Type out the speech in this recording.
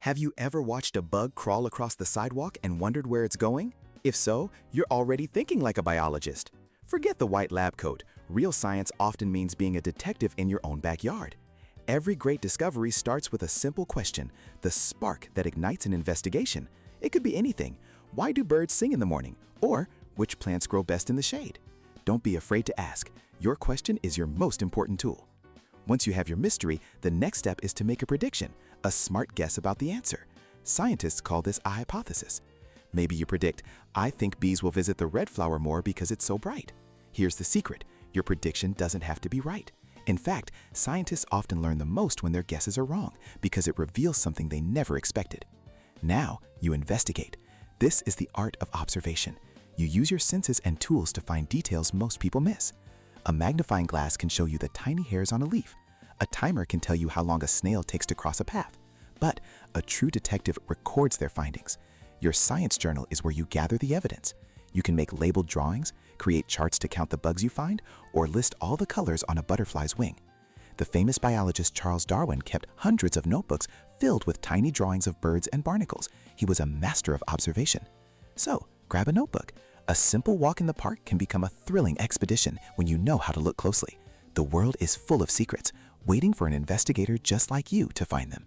Have you ever watched a bug crawl across the sidewalk and wondered where it's going? If so, you're already thinking like a biologist. Forget the white lab coat. Real science often means being a detective in your own backyard. Every great discovery starts with a simple question, the spark that ignites an investigation. It could be anything. Why do birds sing in the morning? Or, which plants grow best in the shade? Don't be afraid to ask. Your question is your most important tool. Once you have your mystery, the next step is to make a prediction, a smart guess about the answer. Scientists call this a hypothesis. Maybe you predict, I think bees will visit the red flower more because it's so bright. Here's the secret, your prediction doesn't have to be right. In fact, scientists often learn the most when their guesses are wrong because it reveals something they never expected. Now, you investigate. This is the art of observation. You use your senses and tools to find details most people miss. A magnifying glass can show you the tiny hairs on a leaf. A timer can tell you how long a snail takes to cross a path. But a true detective records their findings. Your science journal is where you gather the evidence. You can make labeled drawings, create charts to count the bugs you find, or list all the colors on a butterfly's wing. The famous biologist Charles Darwin kept hundreds of notebooks filled with tiny drawings of birds and barnacles. He was a master of observation. So, grab a notebook. A simple walk in the park can become a thrilling expedition when you know how to look closely. The world is full of secrets, waiting for an investigator just like you to find them.